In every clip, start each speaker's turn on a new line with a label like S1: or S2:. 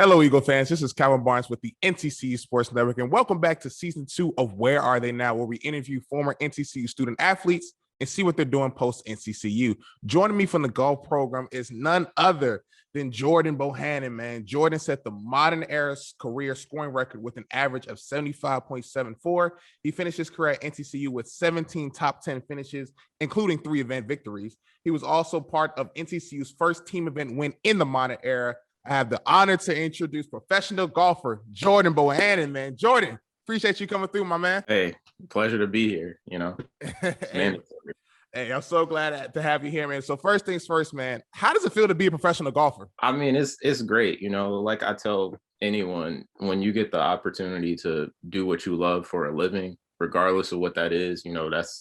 S1: Hello, Eagle fans. This is Calvin Barnes with the NCCU Sports Network, and welcome back to season 2 of Where Are They Now, where we interview former NCCU student athletes and see what they're doing post-NCCU. Joining me from the golf program is none other than Jordan Bohannon, man. Jordan set the modern era career scoring record with an average of 75.74. He finished his career at NCCU with 17 top 10 finishes, including 3 event victories. He was also part of NCCU's first team event win in the modern era. I have the honor to introduce professional golfer Jordan Bohannon, man. Jordan, appreciate you coming through, my man.
S2: Hey, pleasure to be here,
S1: Hey, I'm so glad to have you here, man. So first things first, man, how does it feel to be a professional golfer?
S2: I mean, it's great, like I tell anyone, when you get the opportunity to do what you love for a living, regardless of what that is,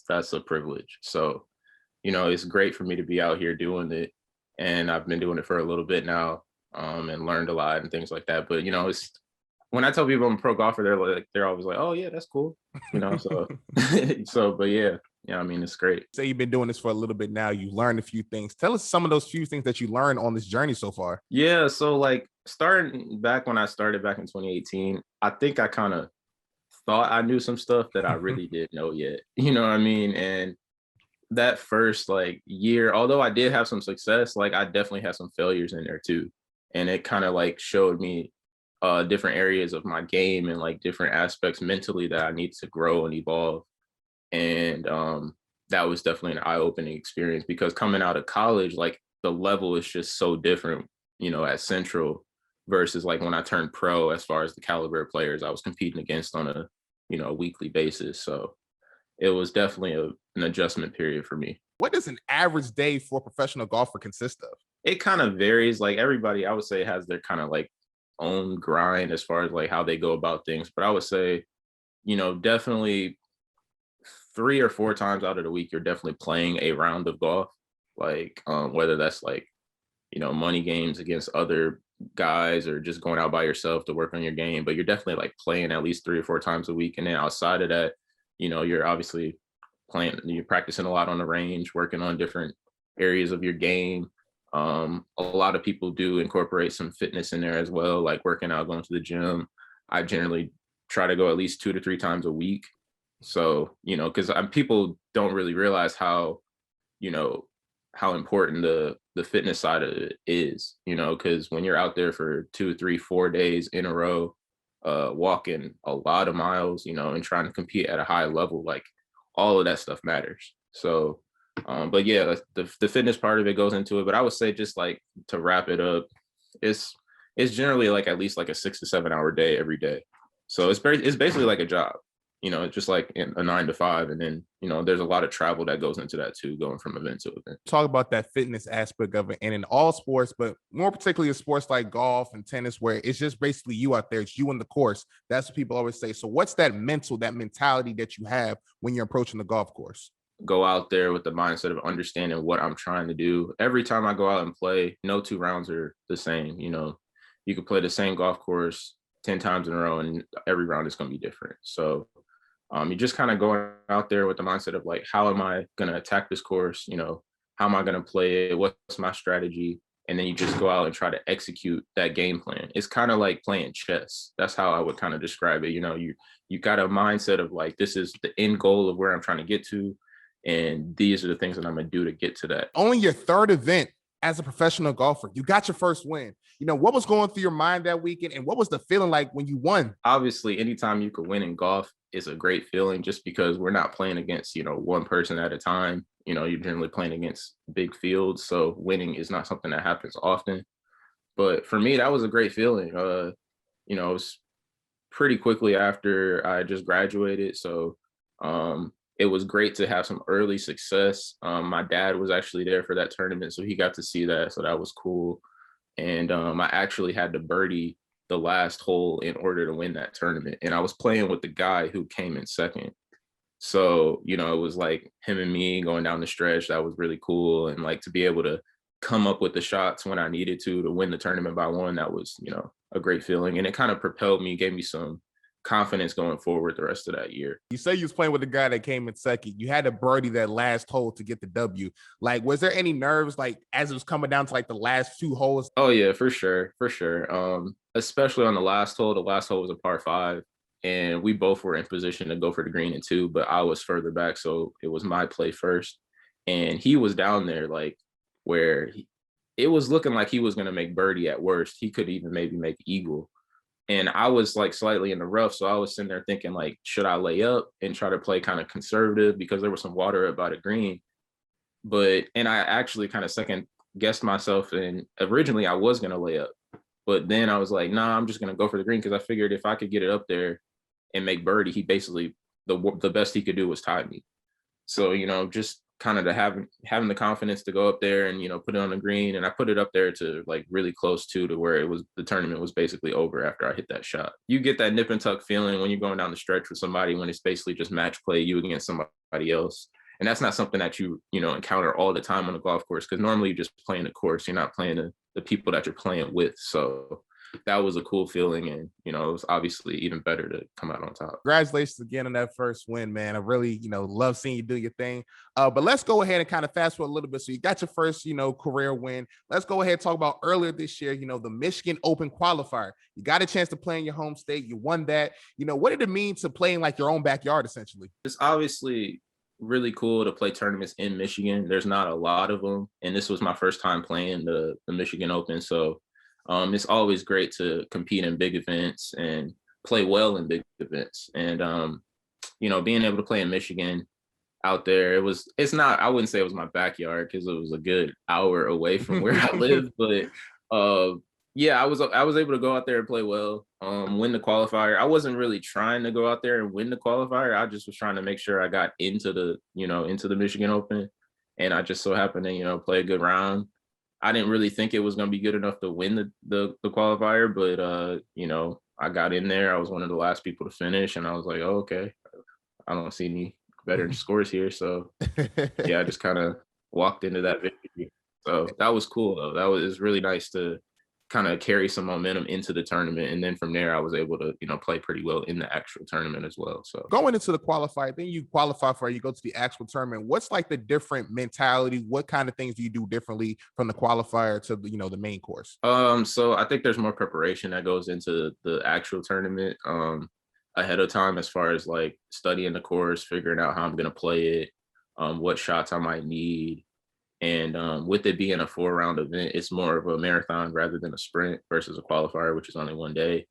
S2: that's a privilege. So, it's great for me to be out here doing it. And I've been doing it for a little bit now. And learned a lot and things like that. But it's when I tell people I'm a pro golfer, they're always like, "Oh yeah, that's cool," So but yeah, I mean, it's great.
S1: Say you've been doing this for a little bit now. You learned a few things. Tell us some of those few things that you learned on this journey so far.
S2: Yeah, so starting back when I started back in 2018, I think I kind of thought I knew some stuff that I really didn't know yet. You know what I mean? And that first year, although I did have some success, I definitely had some failures in there too. And it kind of showed me different areas of my game and different aspects mentally that I need to grow and evolve. And that was definitely an eye-opening experience, because coming out of college, the level is just so different, at Central versus when I turned pro, as far as the caliber of players I was competing against on a weekly basis. So it was definitely an adjustment period for me.
S1: What does an average day for a professional golfer consist of?
S2: It kind of varies. Everybody, I would say, has their kind of own grind as far as how they go about things. But I would say, definitely 3 or 4 times out of the week, you're definitely playing a round of golf. Whether that's money games against other guys or just going out by yourself to work on your game. But you're definitely playing at least 3 or 4 times a week. And then outside of that, you're obviously you're practicing a lot on the range, working on different areas of your game. A lot of people do incorporate some fitness in there as well, working out, going to the gym. I generally try to go at least 2 to 3 times a week. So, because people don't really realize how important the fitness side of it is, because when you're out there for 2, 3, 4 days in a row, walking a lot of miles, and trying to compete at a high level, all of that stuff matters. So, but yeah, the fitness part of it goes into it. But I would say, just to wrap it up, it's generally at least a 6 to 7 hour day every day. So it's basically a job, just a 9 to 5. And then, there's a lot of travel that goes into that too, going from event to event.
S1: Talk about that fitness aspect of it, and in all sports, but more particularly in sports like golf and tennis, where it's just basically you out there, it's you in the course. That's what people always say. So what's that mentality that you have when you're approaching the golf course?
S2: Go out there with the mindset of understanding what I'm trying to do. Every time I go out and play, no 2 rounds are the same. You could play the same golf course 10 times in a row, and every round is going to be different. So you just kind of going out there with the mindset of how am I going to attack this course? How am I going to play it? What's my strategy? And then you just go out and try to execute that game plan. It's kind of like playing chess. That's how I would kind of describe it. You got a mindset of this is the end goal of where I'm trying to get to. And these are the things that I'm going to do to get to that.
S1: Only your 3rd event as a professional golfer. You got your first win. What was going through your mind that weekend, and what was the feeling like when you won?
S2: Obviously, anytime you could win in golf is a great feeling, just because we're not playing against, one person at a time. You're generally playing against big fields. So winning is not something that happens often. But for me, that was a great feeling. It was pretty quickly after I just graduated. So, it was great to have some early success. My dad was actually there for that tournament, so he got to see that. So that was cool. And I actually had to birdie the last hole in order to win that tournament. And I was playing with the guy who came in second. So, it was him and me going down the stretch. That was really cool. And to be able to come up with the shots when I needed to win the tournament by 1, that was, a great feeling. And it kind of propelled me, gave me some confidence going forward the rest of that year.
S1: You say you was playing with the guy that came in second. You had to birdie that last hole to get the W. Like, was there any nerves, like, as it was coming down to like the last 2 holes?
S2: Oh yeah, for sure. For sure. Especially on the last hole. The last hole was a par 5, and we both were in position to go for the green in 2, but I was further back. So it was my play first. And he was down there like where it was looking like he was going to make birdie at worst. He could even maybe make eagle. And I was like slightly in the rough. So I was sitting there thinking, like, should I lay up and try to play kind of conservative because there was some water up by the green? And I actually kind of second guessed myself. And originally I was going to lay up. But then I was like, nah, I'm just going to go for the green because I figured if I could get it up there and make birdie, he basically, the best he could do was tie me. So, just kind of having the confidence to go up there and, put it on the green. And I put it up there to like really close to where the tournament was basically over after I hit that shot. You get that nip and tuck feeling when you're going down the stretch with somebody when it's basically just match play you against somebody else. And that's not something that you encounter all the time on the golf course, because normally you're just playing the course. You're not playing the people that you're playing with. So that was a cool feeling. And, it was obviously even better to come out on top.
S1: Congratulations again on that first win, man. I really, love seeing you do your thing. But let's go ahead and kind of fast forward a little bit. So you got your first, career win. Let's go ahead and talk about earlier this year, the Michigan Open Qualifier. You got a chance to play in your home state. You won that. What did it mean to play in like your own backyard, essentially?
S2: It's obviously really cool to play tournaments in Michigan. There's not a lot of them. And this was my first time playing the Michigan Open. So it's always great to compete in big events and play well in big events. And, being able to play in Michigan out there, I wouldn't say it was my backyard because it was a good hour away from where I live. But yeah, I was able to go out there and play well, win the qualifier. I wasn't really trying to go out there and win the qualifier. I just was trying to make sure I got into the Michigan Open. And I just so happened to, play a good round. I didn't really think it was going to be good enough to win the qualifier, but I got in there. I was one of the last people to finish, and I was like, oh, okay, I don't see any better scores here. So yeah, I just kind of walked into that victory. So that was cool though. It's really nice to kind of carry some momentum into the tournament. And then from there, I was able to, play pretty well in the actual tournament as well. So
S1: going into the qualifier, then you qualify for it, you go to the actual tournament. What's like the different mentality? What kind of things do you do differently from the qualifier to the main course?
S2: So I think there's more preparation that goes into the actual tournament ahead of time, as far as like studying the course, figuring out how I'm going to play it, what shots I might need. And with it being a 4-round event, it's more of a marathon rather than a sprint versus a qualifier, which is only one day.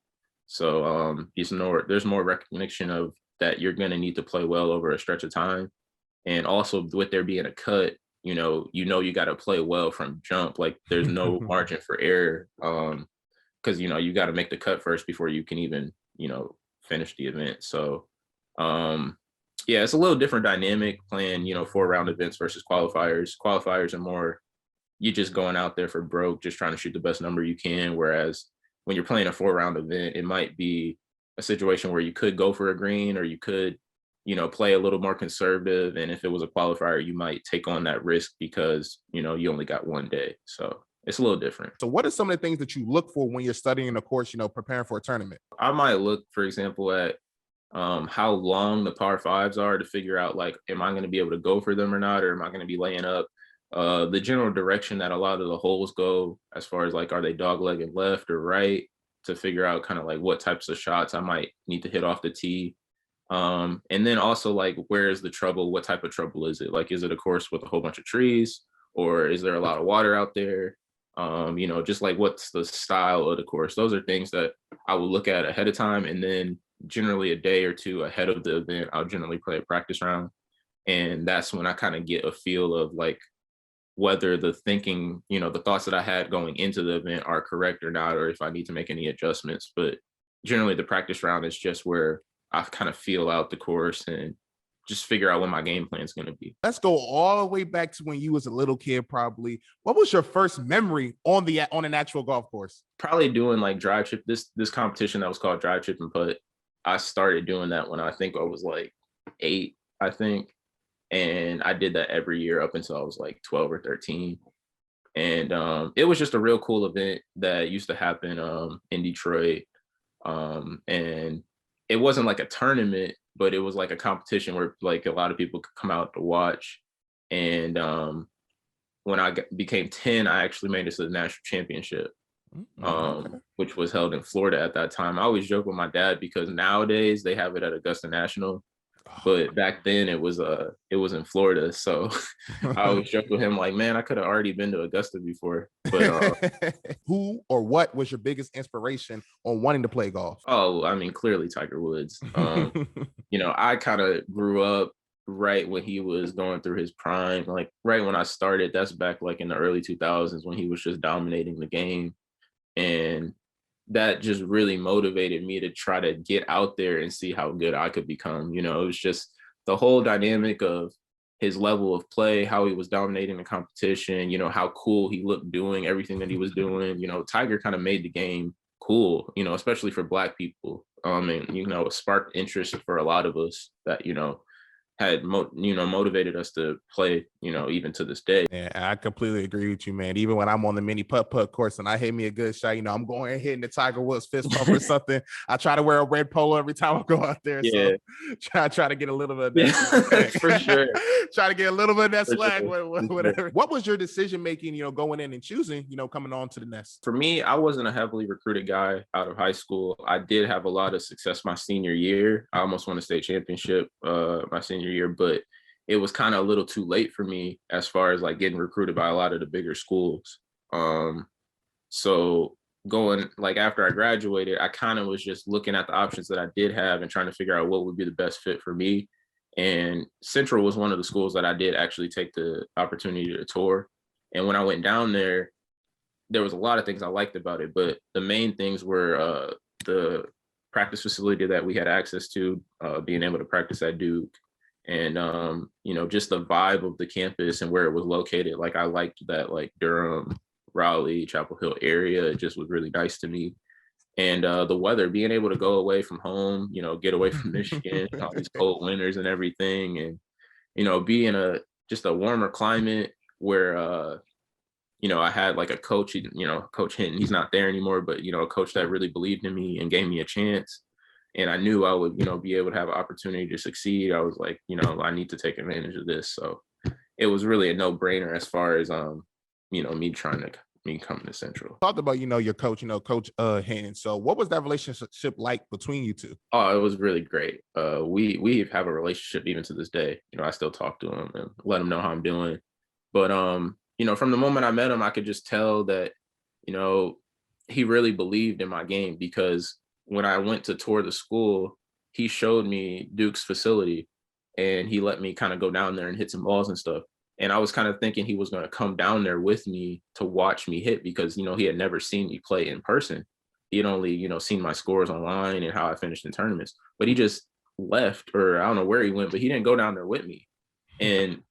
S2: So there's more recognition of that you're going to need to play well over a stretch of time. And also with there being a cut, you got to play well from jump. Like there's no margin for error because, you got to make the cut first before you can even, finish the event. So yeah, it's a little different dynamic playing, 4-round events versus qualifiers. Qualifiers are more, you just going out there for broke, just trying to shoot the best number you can. Whereas when you're playing a 4-round event, it might be a situation where you could go for a green or you could, play a little more conservative. And if it was a qualifier, you might take on that risk because, you only got one day. So it's a little different.
S1: So what are some of the things that you look for when you're studying the course, preparing for a tournament?
S2: I might look, for example, at how long the par 5s are to figure out, like, am I going to be able to go for them or not, or am I going to be laying up? The general direction that a lot of the holes go, as far as like, are they dog-legged left or right, to figure out kind of like what types of shots I might need to hit off the tee. And then also like, where is the trouble? What type of trouble is it? Like, is it a course with a whole bunch of trees, or is there a lot of water out there? Just like, what's the style of the course? Those are things that I will look at ahead of time. And then generally a day or two ahead of the event, I'll generally play a practice round. And that's when I kind of get a feel of like whether the thinking, the thoughts that I had going into the event are correct or not, or if I need to make any adjustments. But generally the practice round is just where I kind of feel out the course and just figure out what my game plan is going to be.
S1: Let's go all the way back to when you was a little kid, probably. What was your first memory on an actual golf course?
S2: Probably doing like drive chip, this competition that was called drive chip and putt. I started doing that when I think I was like 8, I think. And I did that every year up until I was like 12 or 13. And it was just a real cool event that used to happen in Detroit. And it wasn't like a tournament, but it was like a competition where like a lot of people could come out to watch. And when I became 10, I actually made it to the national championship,
S1: Okay.
S2: which was held in Florida at that time. I always joke with my dad because nowadays they have it at Augusta National, but back then it was in Florida. So I always joke with him like, man, I could have already been to Augusta before. But
S1: who or what was your biggest inspiration on wanting to play golf?
S2: oh, I mean, clearly Tiger Woods. You know, I kind of grew up right when he was going through his prime, like right when I started. That's back like in the early 2000s when he was just dominating the game. And that just really motivated me to try to get out there and see how good I could become. You know, it was just the whole dynamic of his level of play, how he was dominating the competition, you know, how cool he looked doing everything that he was doing. You know, Tiger kind of made the game cool, you know, especially for Black people. And, you know, it sparked interest for a lot of us that, you know, had motivated us to play, you know, even to this day.
S1: Yeah, I completely agree with you, man. Even when I'm on the mini putt course and I hit me a good shot, you know, I'm going and hitting the Tiger Woods fist pump or something. I try to wear a red polo every time I go out there.
S2: Yeah.
S1: So try to get a little bit of that.
S2: Yeah, for sure.
S1: Try to get a little bit of that swag,
S2: Sure.
S1: whatever. What was your decision making, you know, going in and choosing, you know, coming on to the nest?
S2: For me, I wasn't a heavily recruited guy out of high school. I did have a lot of success my senior year. I almost won a state championship my senior year, but it was kind of a little too late for me as far as like getting recruited by a lot of the bigger schools. So going like after I graduated, I kind of was just looking at the options that I did have and trying to figure out what would be the best fit for me. And Central was one of the schools that I did actually take the opportunity to tour. And when I went down there, there was a lot of things I liked about it, but the main things were the practice facility that we had access to, being able to practice at Duke, and you know, just the vibe of the campus and where it was located. Like I liked that like Durham, Raleigh, Chapel Hill area. It just was really nice to me. And the weather, being able to go away from home, you know, get away from Michigan, all these cold winters and everything, and you know, be in just a warmer climate where you know, I had like a coach, you know, Coach Hinton, he's not there anymore, but, you know, a coach that really believed in me and gave me a chance. And I knew I would, you know, be able to have an opportunity to succeed. I was like, you know, I need to take advantage of this. So it was really a no-brainer as far as, you know, me coming to Central.
S1: Talked about, you know, your coach, you know, Coach Hannon. So what was that relationship like between you two?
S2: Oh, it was really great. We have a relationship even to this day. You know, I still talk to him and let him know how I'm doing. But, you know, from the moment I met him, I could just tell that, you know, he really believed in my game, because when I went to tour the school, he showed me Duke's facility and he let me kind of go down there and hit some balls and stuff. And I was kind of thinking he was going to come down there with me to watch me hit, because, you know, he had never seen me play in person. He had only, you know, seen my scores online and how I finished in tournaments, but he just left, or I don't know where he went, but he didn't go down there with me. And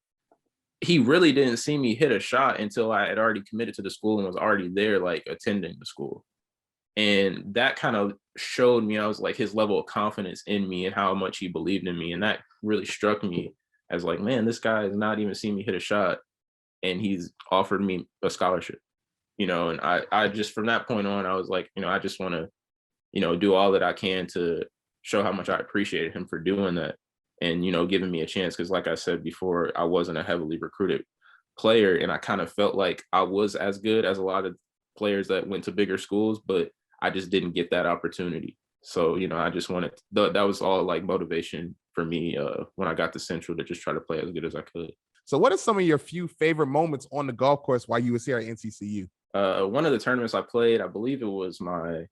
S2: he really didn't see me hit a shot until I had already committed to the school and was already there, like attending the school. And that kind of showed me, I was like, his level of confidence in me and how much he believed in me. And that really struck me as like, man, this guy has not even seen me hit a shot and he's offered me a scholarship, you know. And I just, from that point on, I was like, you know, I just want to, you know, do all that I can to show how much I appreciated him for doing that and, you know, giving me a chance. Because like I said before, I wasn't a heavily recruited player, and I kind of felt like I was as good as a lot of players that went to bigger schools, but I just didn't get that opportunity. So, you know, I just wanted, that was all like motivation for me when I got to Central, to just try to play as good as I could.
S1: So what are some of your few favorite moments on the golf course while you was here at NCCU?
S2: One of the tournaments I played, I believe it was my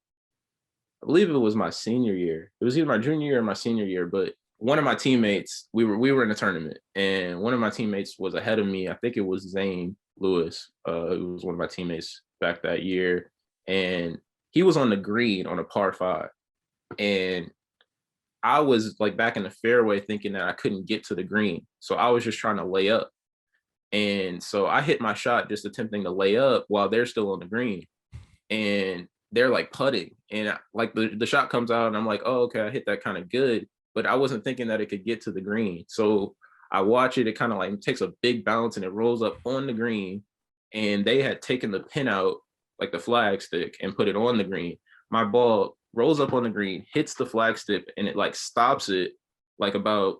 S2: senior year. It was either my junior year or my senior year, but one of my teammates, we were in a tournament, and one of my teammates was ahead of me. I think it was Zane Lewis. It was one of my teammates back that year. And he was on the green on a par 5. And I was like back in the fairway thinking that I couldn't get to the green. So I was just trying to lay up. And so I hit my shot just attempting to lay up while they're still on the green. And they're like putting. And like the shot comes out and I'm like, oh, okay, I hit that kind of good. But I wasn't thinking that it could get to the green. So I watch it, it kind of like takes a big bounce and it rolls up on the green. And they had taken the pin out, like the flag stick, and put it on the green. My ball rolls up on the green, hits the flag stick, and it like stops it like about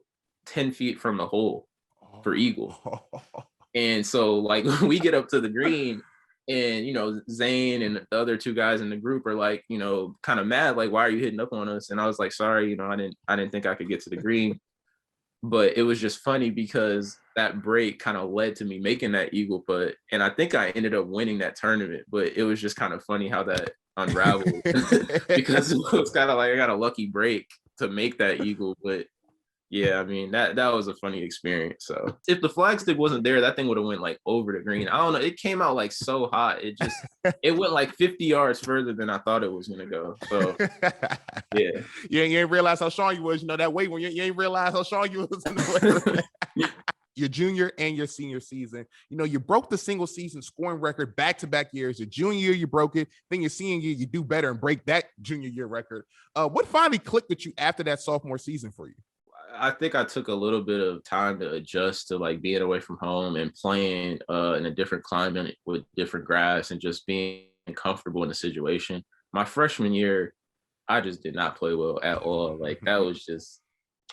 S2: 10 feet from the hole for eagle. And so like we get up to the green, and Zane and the other two guys in the group are like, kind of mad, like, why are you hitting up on us? And I was like, sorry, I didn't think I could get to the green. But it was just funny because that break kind of led to me making that eagle putt. And I think I ended up winning that tournament, but it was just kind of funny how that unraveled because it was kind of like I got a lucky break to make that eagle. But yeah, I mean, that was a funny experience. So if the flag stick wasn't there, that thing would have went like over the green. I don't know. It came out like so hot. It went like 50 yards further than I thought it was going to go. So yeah.
S1: You ain't realize how strong you was, that weight when you ain't realize how strong you was in the way. Your junior and your senior season, you broke the single season scoring record back-to-back years. Your junior year, you broke it. Then your senior year, you do better and break that junior year record. What finally clicked with you after that sophomore season for you?
S2: I think I took a little bit of time to adjust to like being away from home and playing in a different climate with different grass and just being comfortable in the situation. My freshman year, I just did not play well at all. Like that was just,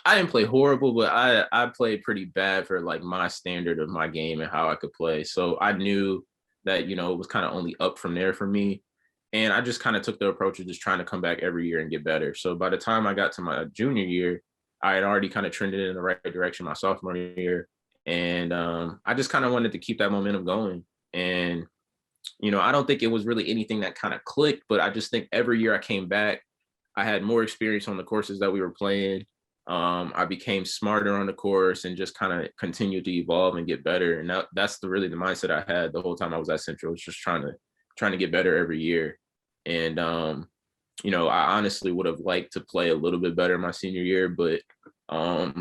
S2: I didn't play horrible, but I played pretty bad for like my standard of my game and how I could play. So I knew that, it was kind of only up from there for me. And I just kind of took the approach of just trying to come back every year and get better. So by the time I got to my junior year, I had already kind of trended in the right direction my sophomore year. And I just kind of wanted to keep that momentum going. And, I don't think it was really anything that kind of clicked, but I just think every year I came back, I had more experience on the courses that we were playing. I became smarter on the course and just kind of continued to evolve and get better. And that's really the mindset I had the whole time I was at Central. Was just trying to get better every year. And I honestly would have liked to play a little bit better my senior year, but I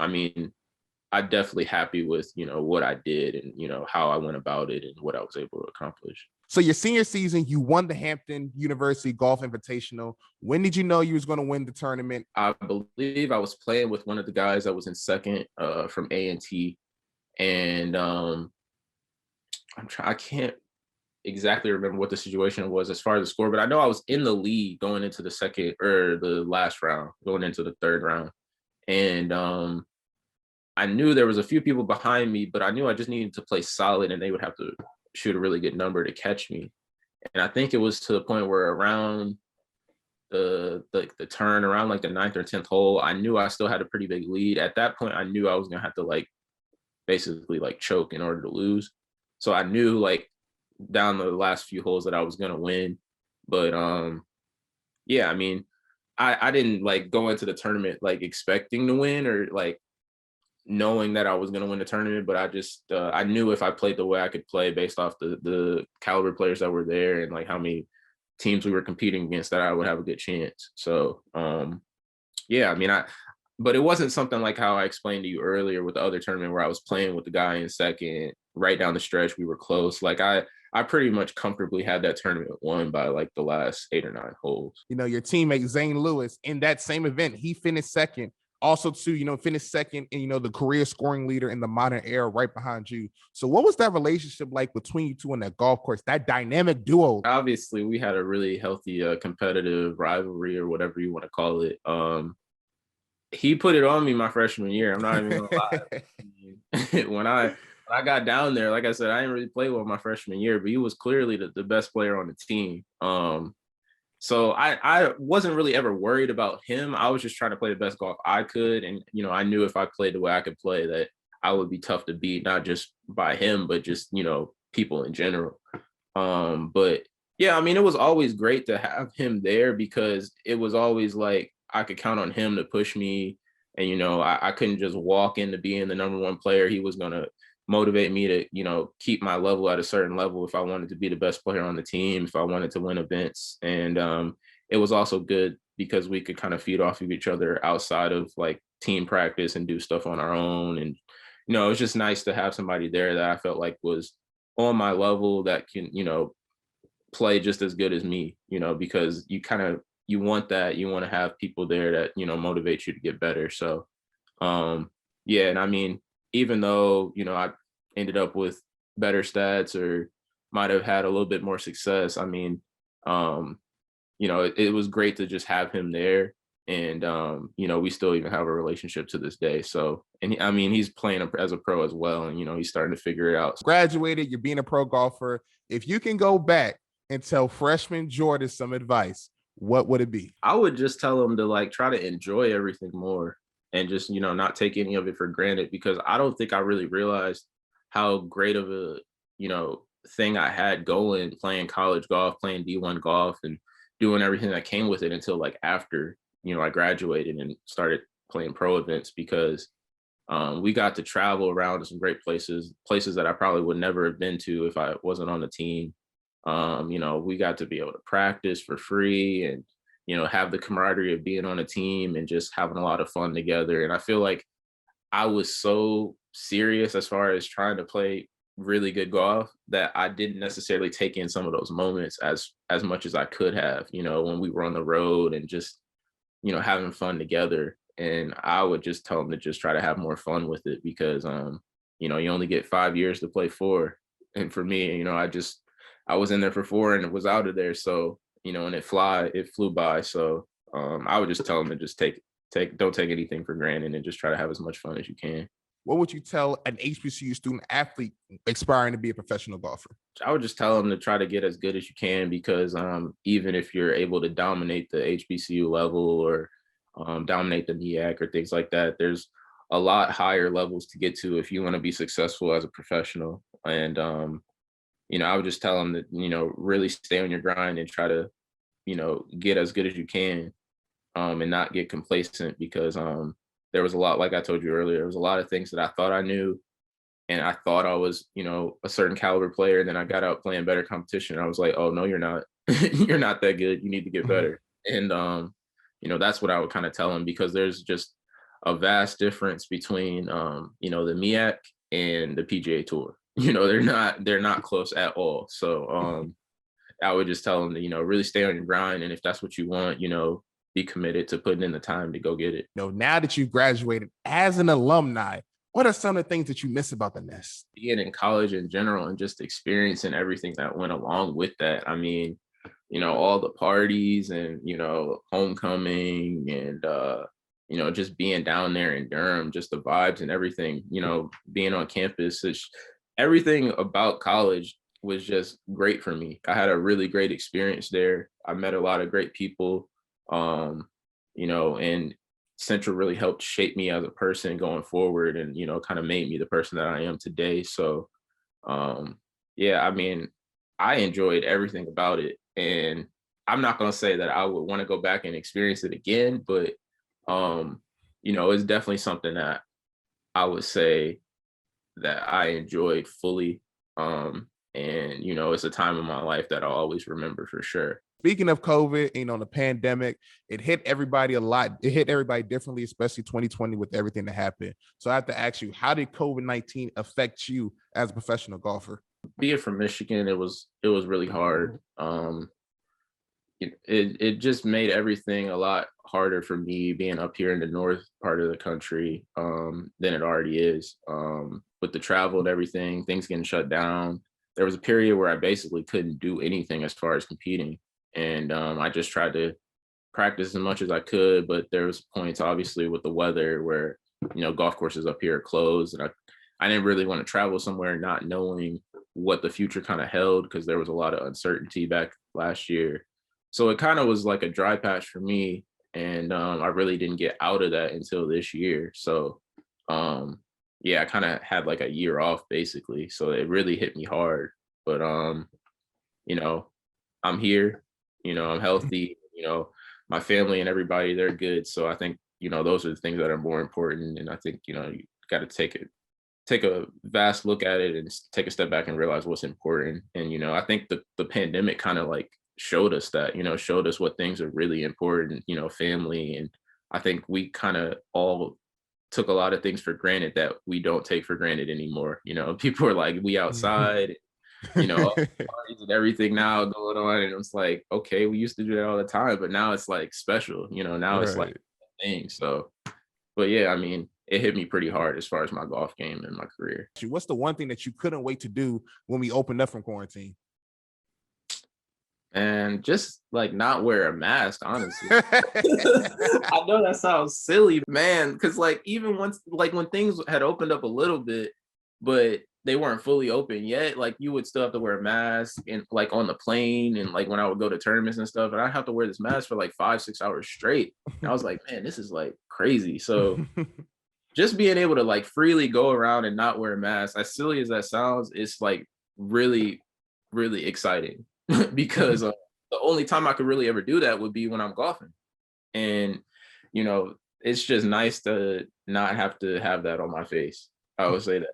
S2: mean, I'm definitely happy with what I did and how I went about it and what I was able to accomplish.
S1: So your senior season, you won the Hampton University Golf Invitational. When did you know you was going to win the tournament?
S2: I believe I was playing with one of the guys that was in second from A&T, and I can't exactly remember what the situation was as far as the score, but I know I was in the lead going into the second or the last round, going into the third round, and I knew there was a few people behind me, but I knew I just needed to play solid, and they would have to shoot a really good number to catch me. And I think it was to the point where around the turn, around like the 9th or 10th hole, I knew I still had a pretty big lead. At that point, I knew I was gonna have to like basically like choke in order to lose. So I knew like down the last few holes that I was gonna win. But yeah, I mean, I didn't like go into the tournament like expecting to win or like knowing that I was going to win the tournament, but I just I knew if I played the way I could play based off the caliber players that were there and like how many teams we were competing against, that I would have a good chance. So yeah, I mean, but it wasn't something like how I explained to you earlier with the other tournament where I was playing with the guy in second, right down the stretch, we were close. Like I pretty much comfortably had that tournament won by like the last 8 or 9 holes.
S1: Your teammate Zane Lewis in that same event, he finished second. Also, too, finished second and, the career scoring leader in the modern era right behind you. So what was that relationship like between you two on that golf course, that dynamic duo?
S2: Obviously, we had a really healthy competitive rivalry or whatever you want to call it. He put it on me my freshman year. I'm not even going to lie. When I got down there, like I said, I didn't really play well my freshman year, but he was clearly the best player on the team. So I wasn't really ever worried about him. I was just trying to play the best golf I could. And, I knew if I played the way I could play that I would be tough to beat, not just by him, but just, people in general. But yeah, I mean, it was always great to have him there because it was always like I could count on him to push me. And, I couldn't just walk into being the number one player. He was going to motivate me to, keep my level at a certain level if I wanted to be the best player on the team, if I wanted to win events. And it was also good because we could kind of feed off of each other outside of like team practice and do stuff on our own. And, it was just nice to have somebody there that I felt like was on my level that can, play just as good as me, because you want that. You want to have people there that, motivate you to get better. So, yeah. And I mean, even though, I ended up with better stats or might have had a little bit more success, I mean, it was great to just have him there. And, we still even have a relationship to this day. So, and I mean, he's playing as a pro as well. And, he's starting to figure it out.
S1: Graduated, you're being a pro golfer. If you can go back and tell freshman Jordan some advice, what would it be?
S2: I would just tell him to like try to enjoy everything more and just, not take any of it for granted, because I don't think I really realized how great of a, thing I had going, playing college golf, playing D1 golf, and doing everything that came with it until like after, I graduated and started playing pro events, because we got to travel around to some great places that I probably would never have been to if I wasn't on the team. We got to be able to practice for free and, have the camaraderie of being on a team and just having a lot of fun together. And I feel like I was so serious as far as trying to play really good golf that I didn't necessarily take in some of those moments as much as I could have, when we were on the road and just, having fun together. And I would just tell them to just try to have more fun with it, because, you only get 5 years to play 4. And for me, I was in there for 4 and was out of there. So, and it flew by. So I would just tell them to just don't take anything for granted and just try to have as much fun as you can.
S1: What would you tell an HBCU student athlete aspiring to be a professional golfer?
S2: I would just tell them to try to get as good as you can, because even if you're able to dominate the HBCU level or dominate the MEAC or things like that, there's a lot higher levels to get to if you want to be successful as a professional. And, I would just tell them that, really stay on your grind and try to, get as good as you can, and not get complacent, because there was a lot, like I told you earlier, there was a lot of things that I thought I knew, and I thought I was, a certain caliber player. And then I got out playing better competition. And I was like, oh, no, you're not. You're not that good. You need to get better. And, that's what I would kind of tell them, because there's just a vast difference between, the MEAC and the PGA Tour. They're not close at all. So I would just tell them to, really stay on your grind. And if that's what you want, be committed to putting in the time to go get it.
S1: Now that you've graduated as an alumni, what are some of the things that you miss about the Nest?
S2: Being in college in general and just experiencing everything that went along with that. I mean, all the parties and, homecoming and, just being down there in Durham, just the vibes and everything, being on campus, everything about college was just great for me. I had a really great experience there. I met a lot of great people, and Central really helped shape me as a person going forward and, kind of made me the person that I am today. So, yeah, I mean, I enjoyed everything about it. And I'm not going to say that I would want to go back and experience it again, but, it's definitely something that I would say that I enjoyed fully. And, it's a time in my life that I'll always remember for sure.
S1: Speaking of COVID, the pandemic, it hit everybody a lot. It hit everybody differently, especially 2020 with everything that happened. So I have to ask you, how did COVID-19 affect you as a professional golfer?
S2: Being from Michigan, it was really hard. It just made everything a lot harder for me being up here in the north part of the country than it already is. With the travel and everything, things getting shut down. There was a period where I basically couldn't do anything as far as competing. And I just tried to practice as much as I could, but there was points, obviously, with the weather where, golf courses up here are closed. And I didn't really want to travel somewhere not knowing what the future kind of held, because there was a lot of uncertainty back last year. So it kind of was like a dry patch for me. And I really didn't get out of that until this year. So, yeah, I kind of had like a year off basically. So it really hit me hard. But, I'm here, I'm healthy, my family and everybody, they're good. So I think, those are the things that are more important. And I think, you got to take a vast look at it and take a step back and realize what's important. And, I think the pandemic kind of like showed us that, showed us what things are really important, family. And I think we kind of all took a lot of things for granted that we don't take for granted anymore. People are like, we outside, parties and everything now going on. And it's like, okay, we used to do that all the time, but now it's like special, now it's like a thing. So, but yeah, I mean, it hit me pretty hard as far as my golf game and my career.
S1: What's the one thing that you couldn't wait to do when we opened up from quarantine?
S2: And just like not wear a mask, honestly. I know that sounds silly, man, because like even once like when things had opened up a little bit, but they weren't fully open yet, like you would still have to wear a mask and like on the plane and like when I would go to tournaments and stuff, and I have to wear this mask for like 5-6 hours straight. And I was like, man, this is like crazy. So just being able to like freely go around and not wear a mask, as silly as that sounds, it's like really, really exciting because the only time I could really ever do that would be when I'm golfing. And, you know, it's just nice to not have to have that on my face. I would say that.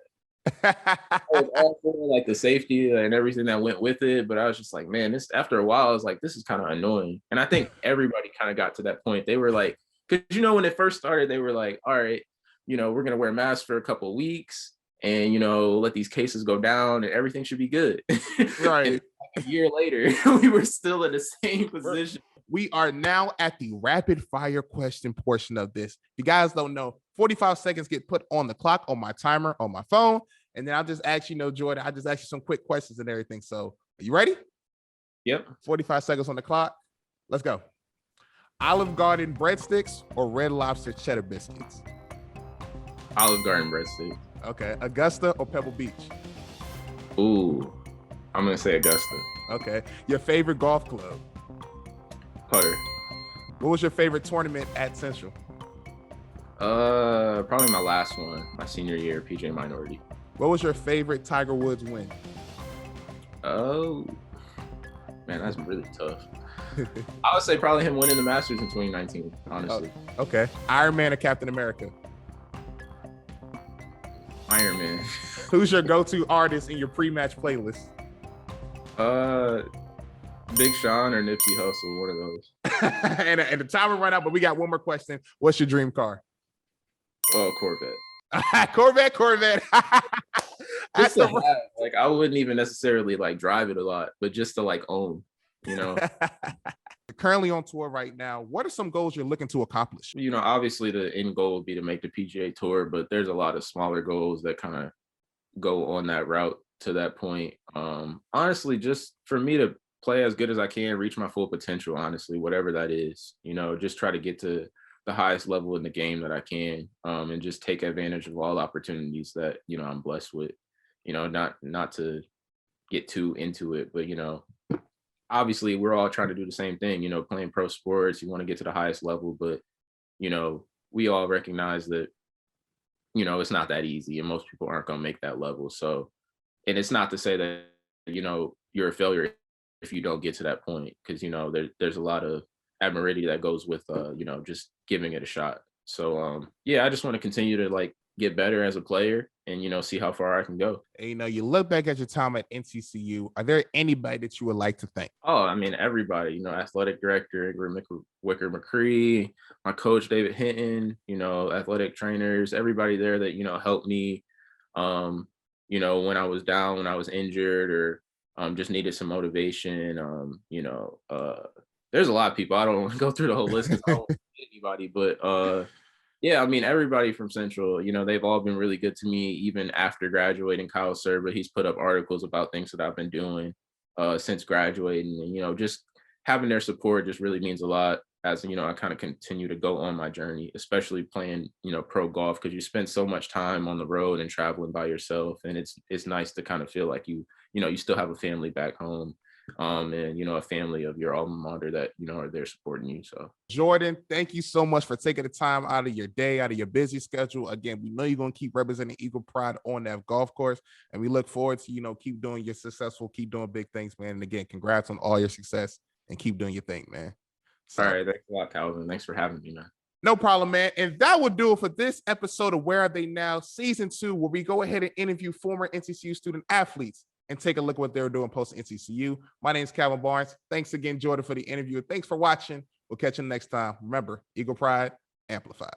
S2: I was all for like the safety and everything that went with it, but I was just like, man, this after a while, I was like, this is kind of annoying. And I think everybody kind of got to that point. They were like, because when it first started, they were like, all right, we're gonna wear masks for a couple of weeks and let these cases go down and everything should be good.
S1: Right.
S2: And like a year later, we were still in the same position.
S1: We are now at the rapid fire question portion of this. If you guys don't know, 45 seconds get put on the clock on my timer on my phone. And then I'll just ask Jordan, I'll just ask you some quick questions and everything. So are you ready?
S2: Yep.
S1: 45 seconds on the clock. Let's go. Olive Garden breadsticks or Red Lobster cheddar biscuits?
S2: Olive Garden breadsticks.
S1: Okay. Augusta or Pebble Beach?
S2: Ooh, I'm going to say Augusta.
S1: Okay. Your favorite golf club?
S2: Putter.
S1: What was your favorite tournament at Central?
S2: Probably my last one, my senior year, PJ Minority.
S1: What was your favorite Tiger Woods win?
S2: Oh, man, that's really tough. I would say probably him winning the Masters in 2019, honestly.
S1: Oh, okay. Iron Man or Captain America?
S2: Iron Man.
S1: Who's your go-to artist in your pre-match playlist?
S2: Big Sean or Nipsey Hussle, one of those.
S1: and the timer ran out, but we got one more question. What's your dream car?
S2: Oh, Corvette.
S1: Corvette.
S2: Just to have, like, I wouldn't even necessarily like drive it a lot, but just to like own,
S1: Currently on tour right now. What are some goals you're looking to accomplish?
S2: Obviously the end goal would be to make the PGA Tour, but there's a lot of smaller goals that kind of go on that route to that point. Honestly, just for me to play as good as I can, reach my full potential, honestly, whatever that is, just try to get to the highest level in the game that I can, and just take advantage of all opportunities that, I'm blessed with, not to get too into it, but, obviously we're all trying to do the same thing, playing pro sports, you want to get to the highest level, but, we all recognize that, it's not that easy and most people aren't going to make that level. So, and it's not to say that, you're a failure if you don't get to that point, because, there's a lot of admiration that goes with, just giving it a shot. So, I just want to continue to like get better as a player and, see how far I can go.
S1: You look back at your time at NCCU. Are there anybody that you would like to thank?
S2: Oh, I mean, everybody, athletic director, Wicker McCree, my coach, David Hinton, athletic trainers, everybody there that, helped me, when I was down, when I was injured or just needed some motivation. There's a lot of people. I don't want to go through the whole list because I don't want to hit anybody, but I mean, everybody from Central, they've all been really good to me, even after graduating. Kyle Serba, he's put up articles about things that I've been doing since graduating. And, just having their support just really means a lot as, I kind of continue to go on my journey, especially playing, pro golf, because you spend so much time on the road and traveling by yourself. And it's nice to kind of feel like you still have a family back home. And a family of your alma mater that are there supporting you. So
S1: Jordan, thank you so much for taking the time out of your day, out of your busy schedule. Again, we know you're going to keep representing Eagle Pride on that golf course, and we look forward to keep doing your successful, keep doing big things, man. And again, congrats on all your success and keep doing your thing, man.
S2: So, all right, thanks a lot, Calvin. Thanks for having me, man.
S1: No problem, man. And that will do it for this episode of Where Are They Now, Season 2, where we go ahead and interview former NCCU student athletes and take a look at what they're doing post-NCCU. My name is Calvin Barnes. Thanks again, Jordan, for the interview. Thanks for watching. We'll catch you next time. Remember, Eagle Pride Amplified.